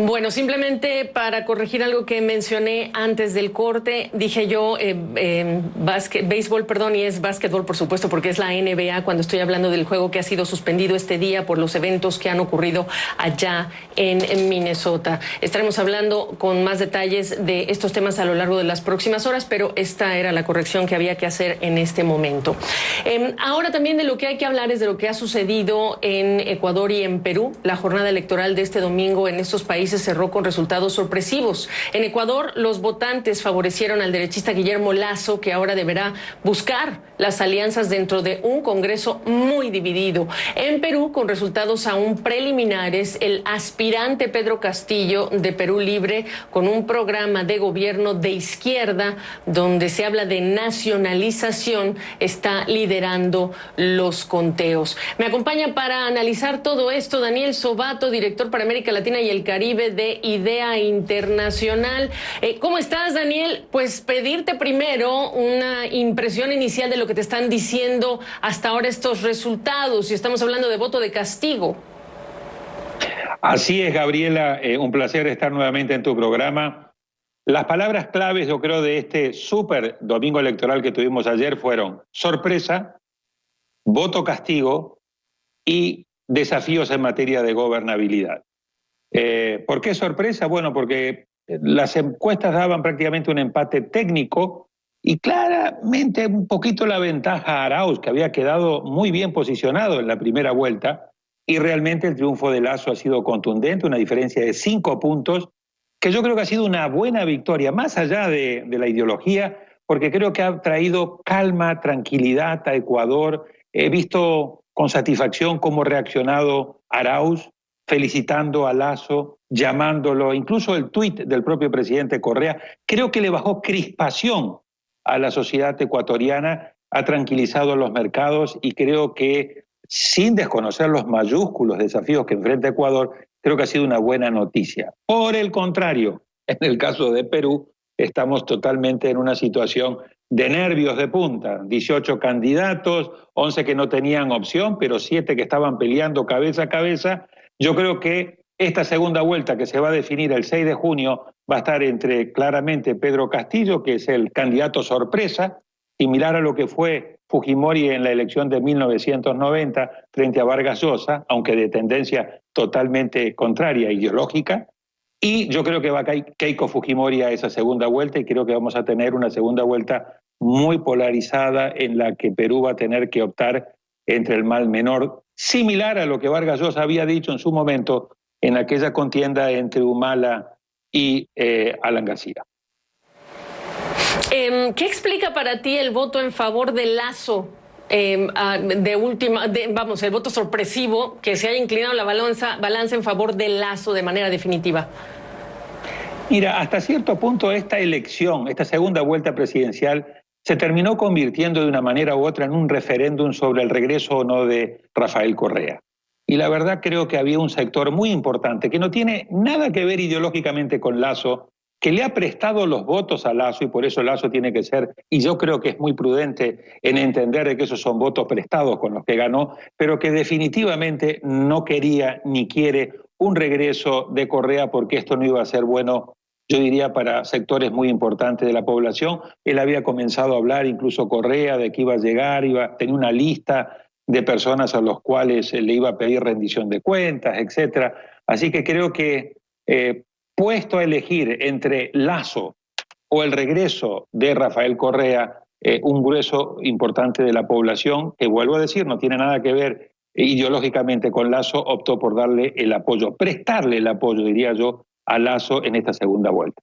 Bueno, simplemente para corregir algo que mencioné antes del corte, dije yo béisbol, perdón, y es básquetbol, por supuesto, porque es la NBA cuando estoy hablando del juego que ha sido suspendido este día por los eventos que han ocurrido allá en Minnesota. Estaremos hablando con más detalles de estos temas a lo largo de las próximas horas, pero esta era la corrección que había que hacer en este momento. Ahora también de lo que hay que hablar es de lo que ha sucedido en Ecuador y en Perú. La jornada electoral de este domingo en estos países cerró con resultados sorpresivos. En Ecuador, los votantes favorecieron al derechista Guillermo Lasso, que ahora deberá buscar las alianzas dentro de un Congreso muy dividido. En Perú, con resultados aún preliminares, el aspirante Pedro Castillo de Perú Libre, con un programa de gobierno de izquierda donde se habla de nacionalización, está liderando los conteos. Me acompaña para analizar todo esto Daniel Sobato, director para América Latina y el Caribe de IDEA Internacional. ¿Cómo estás, Daniel? Pues pedirte primero una impresión inicial de lo que te están diciendo hasta ahora estos resultados, y estamos hablando de voto de castigo. Así es, Gabriela, un placer estar nuevamente en tu programa. Las palabras claves, yo creo, de este súper domingo electoral que tuvimos ayer fueron sorpresa, voto castigo y desafíos en materia de gobernabilidad. ¿Por qué sorpresa? Bueno, porque las encuestas daban prácticamente un empate técnico y claramente un poquito la ventaja a Arauz, que había quedado muy bien posicionado en la primera vuelta, y realmente el triunfo de Lasso ha sido contundente, una diferencia de 5 puntos, que yo creo que ha sido una buena victoria, más allá de la ideología, porque creo que ha traído calma, tranquilidad a Ecuador. He visto con satisfacción cómo ha reaccionado Arauz, felicitando a Lasso, llamándolo, incluso el tuit del propio presidente Correa, creo que le bajó crispación a la sociedad ecuatoriana, ha tranquilizado los mercados y creo que, sin desconocer los mayúsculos desafíos que enfrenta Ecuador, creo que ha sido una buena noticia. Por el contrario, en el caso de Perú, estamos totalmente en una situación de nervios de punta, 18 candidatos, 11 que no tenían opción, pero 7 que estaban peleando cabeza a cabeza. Yo creo que esta segunda vuelta que se va a definir el 6 de junio va a estar entre claramente Pedro Castillo, que es el candidato sorpresa, similar a lo que fue Fujimori en la elección de 1990 frente a Vargas Llosa, aunque de tendencia totalmente contraria, ideológica. Y yo creo que va Keiko Fujimori a esa segunda vuelta y creo que vamos a tener una segunda vuelta muy polarizada en la que Perú va a tener que optar entre el mal menor, similar a lo que Vargas Llosa había dicho en su momento en aquella contienda entre Humala y Alan García. ¿Qué explica para ti el voto en favor de Lasso? El voto sorpresivo, que se haya inclinado la balanza en favor de Lasso de manera definitiva. Mira, hasta cierto punto esta elección, esta segunda vuelta presidencial, se terminó convirtiendo de una manera u otra en un referéndum sobre el regreso o no de Rafael Correa. Y la verdad creo que había un sector muy importante que no tiene nada que ver ideológicamente con Lasso, que le ha prestado los votos a Lasso y por eso Lasso tiene que ser, y yo creo que es muy prudente en entender de que esos son votos prestados con los que ganó, pero que definitivamente no quería ni quiere un regreso de Correa porque esto no iba a ser bueno, yo diría, para sectores muy importantes de la población. Él había comenzado a hablar, incluso Correa, de que iba a llegar, tenía una lista de personas a los cuales le iba a pedir rendición de cuentas, etcétera. Así que creo que puesto a elegir entre Lasso o el regreso de Rafael Correa, un grueso importante de la población, que vuelvo a decir, no tiene nada que ver ideológicamente con Lasso, optó por darle el apoyo, prestarle el apoyo, diría yo, a Lasso en esta segunda vuelta.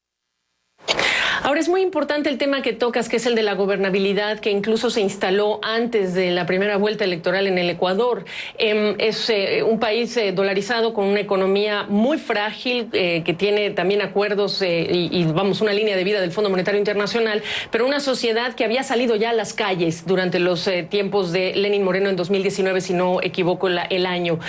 Ahora es muy importante el tema que tocas, que es el de la gobernabilidad, que incluso se instaló antes de la primera vuelta electoral en el Ecuador. Es un país dolarizado con una economía muy frágil, que tiene también acuerdos una línea de vida del Fondo Monetario Internacional, pero una sociedad que había salido ya a las calles durante los tiempos de Lenín Moreno en 2019, si no equivoco el año.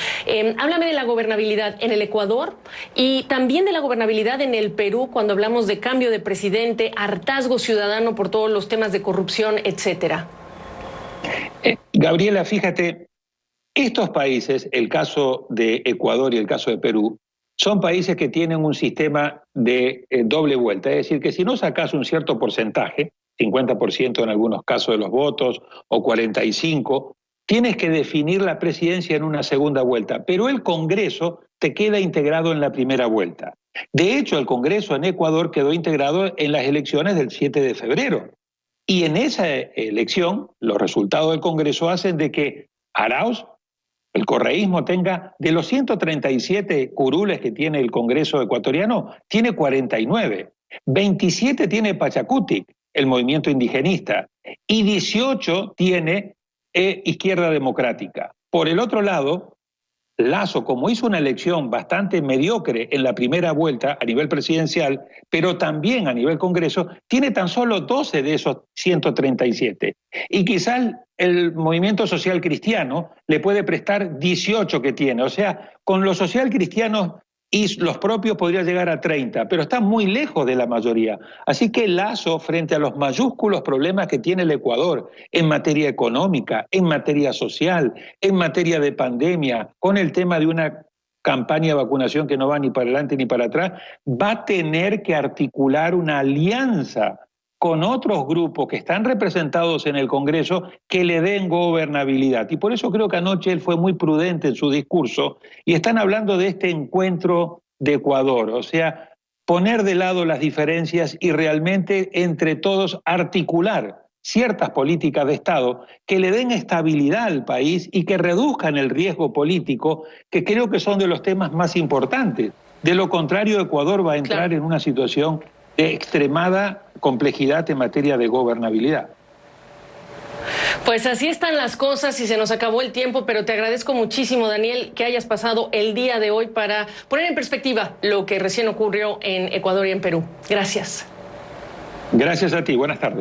Háblame de la gobernabilidad en el Ecuador y también de la gobernabilidad en el Perú cuando hablamos de cambio de presidente, hartazgo ciudadano por todos los temas de corrupción, etcétera. Gabriela, fíjate, estos países, el caso de Ecuador y el caso de Perú, son países que tienen un sistema de doble vuelta, es decir, que si no sacas un cierto porcentaje, 50% en algunos casos de los votos o 45%, tienes que definir la presidencia en una segunda vuelta, pero el Congreso te queda integrado en la primera vuelta. De hecho, el Congreso en Ecuador quedó integrado en las elecciones del 7 de febrero. Y en esa elección, los resultados del Congreso hacen de que Arauz, el correísmo, tenga, de los 137 curules que tiene el Congreso ecuatoriano, tiene 49. 27 tiene Pachacutic, el movimiento indigenista, y 18 tiene Izquierda Democrática. Por el otro lado, Lasso, como hizo una elección bastante mediocre en la primera vuelta a nivel presidencial, pero también a nivel Congreso, tiene tan solo 12 de esos 137. Y quizás el movimiento social cristiano le puede prestar 18 que tiene. O sea, con los social cristianos y los propios podría llegar a 30, pero está muy lejos de la mayoría. Así que Lasso, frente a los mayúsculos problemas que tiene el Ecuador en materia económica, en materia social, en materia de pandemia, con el tema de una campaña de vacunación que no va ni para adelante ni para atrás, va a tener que articular una alianza con otros grupos que están representados en el Congreso que le den gobernabilidad. Y por eso creo que anoche él fue muy prudente en su discurso y están hablando de este encuentro de Ecuador, o sea, poner de lado las diferencias y realmente entre todos articular ciertas políticas de Estado que le den estabilidad al país y que reduzcan el riesgo político, que creo que son de los temas más importantes. De lo contrario, Ecuador va a entrar en una situación de extremada complejidad en materia de gobernabilidad. Pues así están las cosas y se nos acabó el tiempo, pero te agradezco muchísimo, Daniel, que hayas pasado el día de hoy para poner en perspectiva lo que recién ocurrió en Ecuador y en Perú. Gracias. Gracias a ti. Buenas tardes.